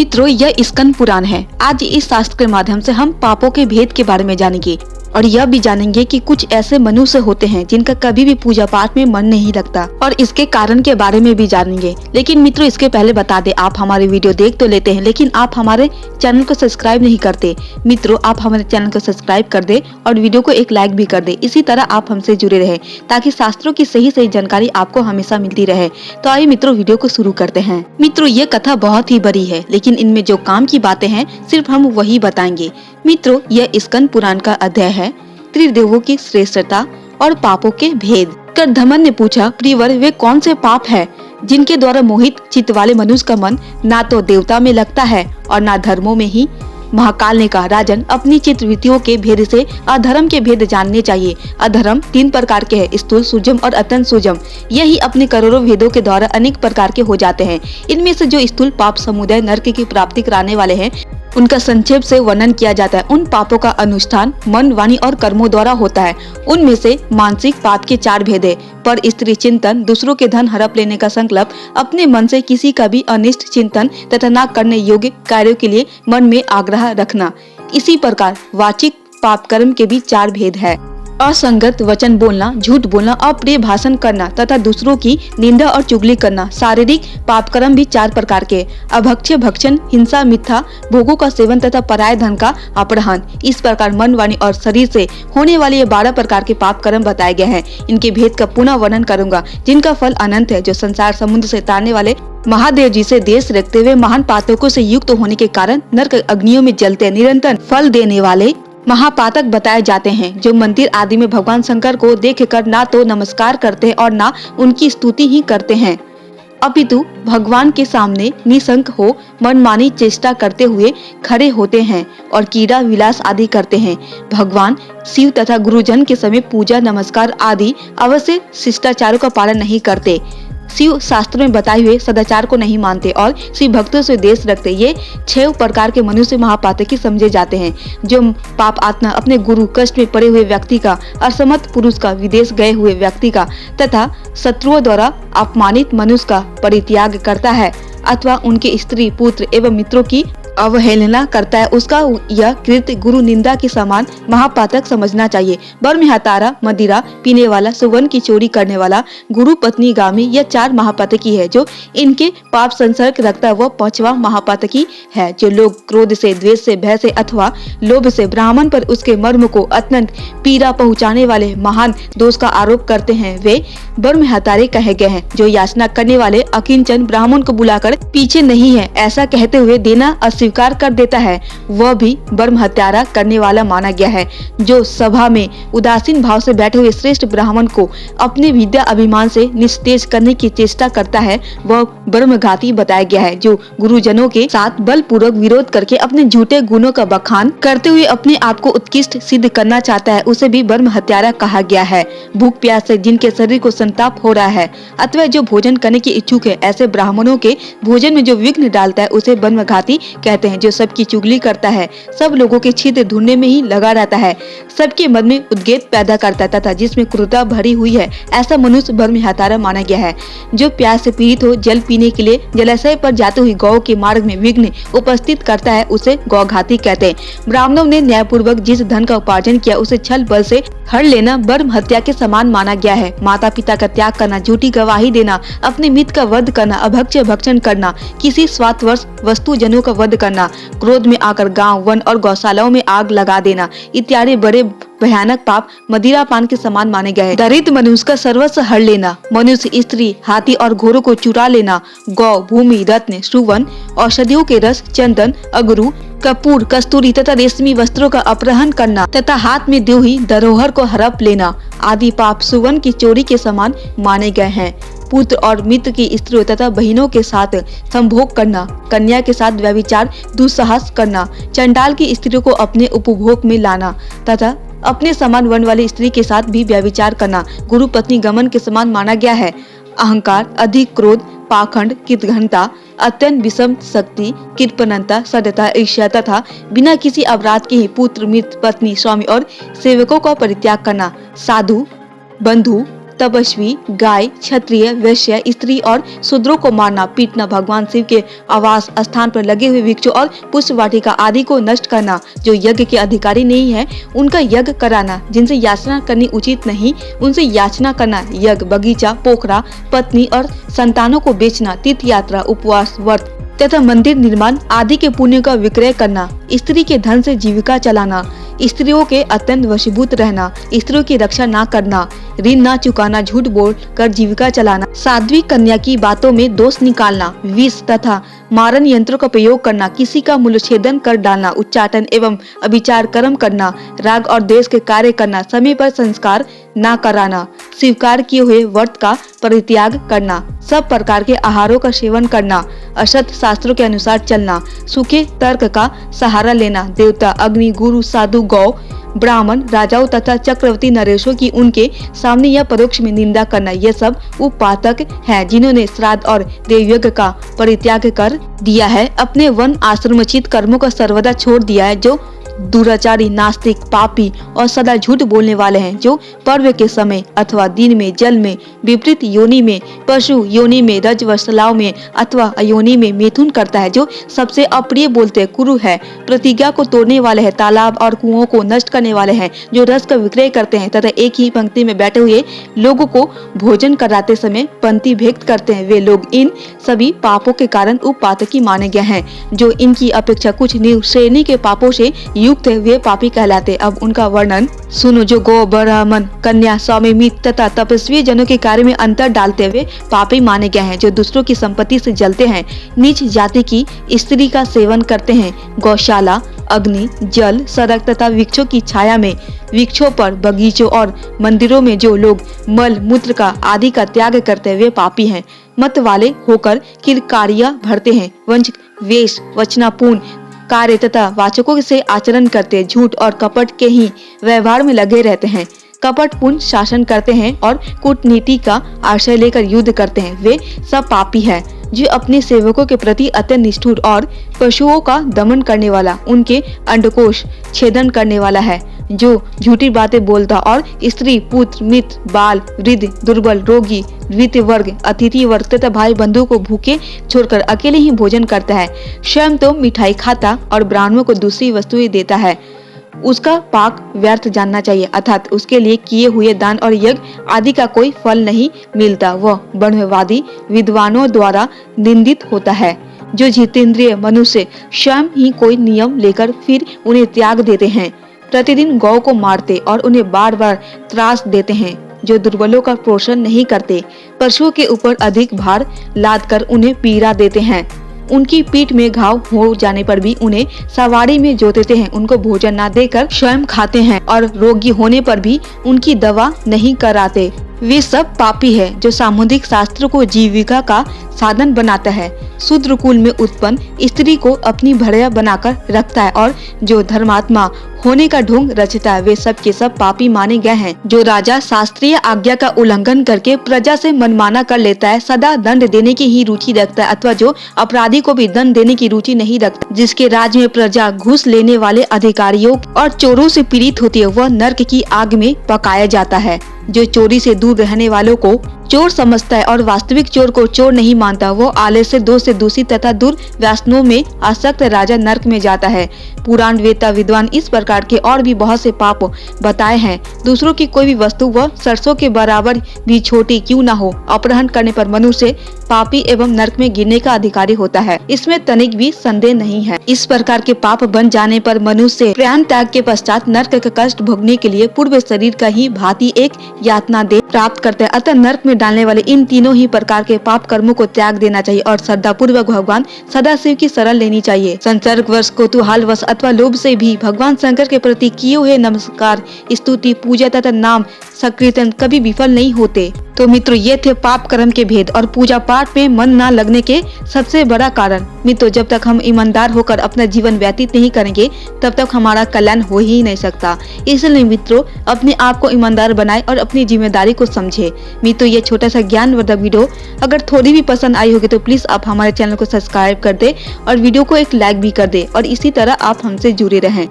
मित्रों, यह स्कंद पुराण है। आज इस शास्त्र के माध्यम से हम पापों के भेद के बारे में जानेंगे और यह भी जानेंगे कि कुछ ऐसे मनुष्य होते हैं जिनका कभी भी पूजा पाठ में मन नहीं लगता, और इसके कारण के बारे में भी जानेंगे। लेकिन मित्रों, इसके पहले बता दें, आप हमारे वीडियो देख तो लेते हैं लेकिन आप हमारे चैनल को सब्सक्राइब नहीं करते। मित्रों, आप हमारे चैनल को सब्सक्राइब कर दे और वीडियो को एक लाइक भी कर दे। इसी तरह आप हमसे जुड़े रहे ताकि शास्त्रों की सही जानकारी आपको हमेशा मिलती रहे। तो आइए मित्रों, वीडियो को शुरू करते हैं। मित्रों, ये कथा बहुत ही बड़ी है लेकिन इनमें जो काम की बातें हैं सिर्फ हम वही बताएंगे। मित्रों, यह स्कंद पुराण का अध्याय है, त्रिदेवों की श्रेष्ठता और पापों के भेद। करधमन ने पूछा, प्रियवर, वे कौन से पाप है जिनके द्वारा मोहित चित्त वाले मनुष्य का मन ना तो देवता में लगता है और ना धर्मों में ही? महाकाल ने कहा, राजन, अपनी चित्तवृत्तियों के भेद से अधर्म के भेद जानने चाहिए। अधर्म 3 प्रकार के हैं, स्थूल, सूक्ष्म और अत्यंत सूक्ष्म। यही अपने करोड़ों भेदों के द्वारा अनेक प्रकार के हो जाते हैं। इनमें से जो स्थूल पाप समुदाय नरक की प्राप्ति कराने वाले हैं, उनका संक्षेप से वर्णन किया जाता है। उन पापों का अनुष्ठान मन, वाणी और कर्मों द्वारा होता है। उनमें से मानसिक पाप के 4 भेद है। पर स्त्री चिंतन, दूसरों के धन हड़प लेने का संकल्प, अपने मन से किसी का भी अनिष्ट चिंतन तथा न करने योग्य कार्यों के लिए मन में आग्रह रखना। इसी प्रकार वाचिक पाप कर्म के भी 4 भेद है। असंगत वचन बोलना, झूठ बोलना, अप्रिय भाषण करना तथा दूसरों की निंदा और चुगली करना। शारीरिक पाप कर्म भी 4 प्रकार के, अभक्ष्य, भक्षण, हिंसा, मिथ्या भोगों का सेवन तथा पराये धन का अपहरण। इस प्रकार मन, वाणी और शरीर से होने वाले ये 12 प्रकार के पाप कर्म बताए गए हैं। इनके भेद का पुनः वर्णन करूंगा, जिनका फल अनंत है। जो संसार समुद्र से तारने वाले महादेव जी से देश रखते हुए महान पातकों से युक्त होने के कारण नरक अग्नियों में जलते निरंतर फल देने वाले महापातक बताए जाते हैं। जो मंदिर आदि में भगवान शंकर को देखकर ना तो नमस्कार करते हैं और ना उनकी स्तुति ही करते हैं, अपितु भगवान के सामने निशंक हो मनमानी चेष्टा करते हुए खड़े होते हैं और कीड़ा विलास आदि करते हैं। भगवान शिव तथा गुरुजन के समय पूजा, नमस्कार आदि अवश्य शिष्टाचारों का पालन नहीं करते। शिव शास्त्र में बताए हुए सदाचार को नहीं मानते और शिव भक्तों से देश रखते। ये 6 प्रकार के मनुष्य महापातकी समझे जाते हैं। जो पाप आत्मा अपने गुरु, कष्ट में पड़े हुए व्यक्ति का, असमर्थ पुरुष का, विदेश गए हुए व्यक्ति का तथा शत्रुओं द्वारा अपमानित मनुष्य का परित्याग करता है अथवा उनके स्त्री, पुत्र एवं मित्रों की अवहेलना करता है, उसका यह कृत्य गुरु निंदा के समान महापातक समझना चाहिए। बर्महतारा, मदिरा पीने वाला, सुवर्ण की चोरी करने वाला, गुरु पत्नी गामी, यह 4 महापातकी है। जो इनके पाप संसर्ग रखता है वह 5वां महापातकी है। जो लोग क्रोध से, द्वेष से, भय से अथवा लोभ से ब्राह्मण पर उसके मर्म को अत्यंत पीड़ा पहुँचाने वाले महान दोष का आरोप करते हैं, वे बर्महतारे कहे गए हैं। जो याचना करने वाले अकिंचन ब्राह्मण को बुलाकर पीछे नहीं है ऐसा कहते हुए देना स्वीकार कर देता है, वह भी ब्रह्म हत्यारा करने वाला माना गया है। जो सभा में उदासीन भाव से बैठे हुए श्रेष्ठ ब्राह्मण को अपने विद्या अभिमान से निस्तेज करने की चेष्टा करता है, वह ब्रह्मघाती बताया गया है। जो गुरुजनों के साथ बलपूर्वक विरोध करके अपने झूठे गुणों का बखान करते हुए अपने आप को उत्कृष्ट सिद्ध करना चाहता है, उसे भी ब्रह्म हत्यारा कहा गया है। भूख प्यास से जिनके शरीर को संताप हो रहा है अथवा जो भोजन करने की इच्छुक है, ऐसे ब्राह्मणों के भोजन में जो विघ्न डालता है उसे ब्रह्मघाती कहते हैं। जो सबकी चुगली करता है, सब लोगों के छिद्र ढूंढने में ही लगा रहता है, सबके मन में उद्वेग पैदा करता है तथा जिसमें क्रूरता भरी हुई है, ऐसा मनुष्य ब्रह्महत्यारा माना गया है। जो प्यास से पीड़ित हो जल पीने के लिए जलाशय पर जाते हुए गौ के मार्ग में विघ्न उपस्थित करता है, उसे गौघाती कहते हैं। ब्राह्मणों ने न्यायपूर्वक जिस धन का उपार्जन किया उसे छल बल से हड़ लेना ब्रह्म हत्या के समान माना गया है। माता पिता का त्याग करना, झूठी गवाही देना, अपने मित्र का वध करना, अभक्ष्य भक्षण करना, किसी स्वार्थवश वस्तुजनों का वध करना, क्रोध में आकर गांव, वन और गौशालाओं में आग लगा देना इत्यादि बड़े भयानक पाप मदिरा पान के समान माने गए हैं। दरिद्र मनुष्य का सर्वस्व हड़ लेना, मनुष्य, स्त्री, हाथी और घोड़ों को चुरा लेना, गौ, भूमि, रत्न, सुवर्ण, औषधियों के रस, चंदन, अगरू, कपूर, कस्तूरी तथा रेशमी वस्त्रों का अपहरण करना तथा हाथ में दी हुई धरोहर को हड़प लेना आदि पाप सुवर्ण की चोरी के समान माने गए हैं। पुत्र और मित्र की स्त्रियों तथा बहनों के साथ संभोग करना, कन्या के साथ व्यभिचार, दुस्साहस करना, चंडाल की स्त्रियों को अपने उपभोग में लाना तथा अपने समान वर्ण वाली स्त्री के साथ भी व्यभिचार करना गुरु पत्नी गमन के समान माना गया है। अहंकार, अधिक क्रोध, पाखंड, कृतघ्नता, अत्यंत विषम शक्ति, कृपणता, सदता, ईर्ष्या तथा बिना किसी अपराध के ही पुत्र, मित्र, पत्नी, स्वामी और सेवकों का परित्याग करना, साधु, बंधु तपस्वी, गाय, क्षत्रिय, वैश्य, स्त्री और शूद्रों को मारना, पीटना, भगवान शिव के आवास स्थान पर लगे हुए वृक्षों और पुष्प वाटिका आदि को नष्ट करना, जो यज्ञ के अधिकारी नहीं है उनका यज्ञ कराना, जिनसे याचना करनी उचित नहीं उनसे याचना करना, यज्ञ, बगीचा, पोखरा, पत्नी और संतानों को बेचना, तीर्थ यात्रा, उपवास, व्रत तथा मंदिर निर्माण आदि के पुण्य का विक्रय करना, स्त्री के धन से जीविका चलाना, स्त्रियों के अत्यंत वशीभूत रहना, स्त्रियों की रक्षा न करना, ऋण न चुकाना, झूठ बोल कर जीविका चलाना, साध्वी कन्या की बातों में दोष निकालना, विष तथा मारन यंत्रों का प्रयोग करना, किसी का मूल्यछेदन कर डालना, उच्चाटन एवं अभिचार कर्म करना, राग और देश के कार्य करना, समय पर संस्कार न कराना, स्वीकार किए हुए व्रत का परित्याग करना, सब प्रकार के आहारों का सेवन करना, असत शास्त्रों के अनुसार चलना, सूखे तर्क का सहारा लेना, देवता, अग्नि, गुरु, साधु, गौ, ब्राह्मण, राजाओं तथा चक्रवर्ती नरेशों की उनके सामने या परोक्ष में निंदा करना, ये सब उपातक हैं जिन्होंने श्राद्ध और देवयज्ञ का परित्याग कर दिया है, अपने वन आश्रमोचित कर्मों का सर्वदा छोड़ दिया है, जो दुराचारी, नास्तिक, पापी और सदा झूठ बोलने वाले हैं, जो पर्व के समय अथवा दिन में, जल में, विपरीत योनि में, पशु योनि में, रजवसलाओं में अथवा अयोनि में मिथुन करता है, जो सबसे अप्रिय बोलते, कुरु है, प्रतिज्ञा को तोड़ने वाले हैं, तालाब और कुओं को नष्ट करने वाले हैं, जो रस का विक्रय करते हैं तथा एक ही पंक्ति में बैठे हुए लोगों को भोजन कराते समय पंक्ति भेद करते हैं, वे लोग इन सभी पापों के कारण उपातकी माने गए हैं। जो इनकी अपेक्षा कुछ श्रेणी के पापों से युक्त है वे पापी कहलाते। अब उनका वर्णन सुनो। जो गौ, ब्राह्मण, कन्या, स्वामी, मित्र तथा तपस्वी जनों के कार्य में अंतर डालते हुए पापी माने गए हैं, जो दूसरों की संपत्ति से जलते हैं, नीच जाति की स्त्री का सेवन करते हैं, गौशाला, अग्नि, जल, सड़क तथा वृक्षों की छाया में, वृक्षों पर, बगीचों और मंदिरों में जो लोग मल मूत्र का आदि का त्याग करते हुए पापी हैं, मत वाले होकर किलकारियां भरते हैं, वंश, वेश, वचनापूर्ण कार्य तथा वाचकों से आचरण करते, झूठ और कपट के ही व्यवहार में लगे रहते हैं, कपटपूर्ण शासन करते हैं और कूटनीति का आश्रय लेकर युद्ध करते हैं, वे सब पापी हैं। जो अपने सेवकों के प्रति अत्यंत निष्ठुर और पशुओं का दमन करने वाला, उनके अंडकोश छेदन करने वाला है, जो झूठी बातें बोलता और स्त्री, पुत्र, मित्र, बाल, वृद्ध, दुर्बल, रोगी, द्वितीय वर्ग, अतिथि वर्ग तथा भाई बंधु को भूखे छोड़कर अकेले ही भोजन करता है, स्वयं तो मिठाई खाता और ब्राह्मणों को दूसरी वस्तुएं देता है, उसका पाक व्यर्थ जानना चाहिए, अर्थात उसके लिए किए हुए दान और यज्ञ आदि का कोई फल नहीं मिलता, वह ब्रह्मवादी विद्वानों द्वारा निंदित होता है। जो जितेंद्रिय मनुष्य स्वयं ही कोई नियम लेकर फिर उन्हें त्याग देते हैं, प्रतिदिन गौ को मारते और उन्हें बार बार त्रास देते हैं, जो दुर्बलों का पोषण नहीं करते, पशुओं के ऊपर अधिक भार लाद कर उन्हें पीड़ा देते हैं, उनकी पीठ में घाव हो जाने पर भी उन्हें सवारी में जोतते हैं, उनको भोजन न देकर स्वयं खाते हैं और रोगी होने पर भी उनकी दवा नहीं कराते, वे सब पापी है। जो सामुदायिक शास्त्र को जीविका का साधन बनाता है, शूद्र कुल में उत्पन्न स्त्री को अपनी भर्या बनाकर रखता है और जो धर्मात्मा होने का ढोंग रचता है, वे सब के सब पापी माने गए हैं। जो राजा शास्त्रीय आज्ञा का उल्लंघन करके प्रजा से मनमाना कर लेता है, सदा दंड देने की ही रुचि रखता है, अथवा जो अपराधी को भी दंड देने की रुचि नहीं रखता, जिसके राज्य में प्रजा घूस लेने वाले अधिकारियों और चोरों से पीड़ित होती है, वह नर्क की आग में पकाया जाता है। जो चोरी से दूर रहने वालों को चोर समझता है और वास्तविक चोर को चोर नहीं मानता, वो आलस्य, दोष से दूषित तथा दुर्व्यसनों में आसक्त राजा नरक में जाता है। पुराण वेता विद्वान इस प्रकार के और भी बहुत से पाप बताए हैं। दूसरों की कोई भी वस्तु वह सरसों के बराबर भी छोटी क्यों न हो, अपहरण करने पर मनुष्य पापी एवं नरक में गिरने का अधिकारी होता है, इसमें तनिक भी संदेह नहीं है। इस प्रकार के पाप बन जाने पर मनुष्य प्राण त्याग के पश्चात नरक का कष्ट भोगने के लिए पूर्व शरीर का ही भांति एक यातना दे प्राप्त करते हैं। अतः नरक में डालने वाले इन तीनों ही प्रकार के पाप कर्मों को त्याग देना चाहिए और श्रद्धा पूर्वक भगवान सदाशिव की शरण लेनी चाहिए। संसर्ग वश, कौतूहल वश अथवा लोभ से भी भगवान शंकर के प्रति किए हुए नमस्कार, स्तुति, पूजा तथा नाम संकीर्तन कभी विफल नहीं होते। तो मित्रों, ये थे पाप कर्म के भेद और पूजा पाठ में मन न लगने के सबसे बड़ा कारण। मित्रों, जब तक हम ईमानदार होकर अपना जीवन व्यतीत नहीं करेंगे तब तक हमारा कल्याण हो ही नहीं सकता। इसलिए मित्रों, अपने आप को ईमानदार बनाए और अपनी जिम्मेदारी को समझे। मित्रों, ये छोटा सा ज्ञानवर्धक वीडियो अगर थोड़ी भी पसंद आई होगी तो प्लीज आप हमारे चैनल को सब्सक्राइब कर दे और वीडियो को एक लाइक भी कर दे और इसी तरह आप हमसे जुड़े रहें।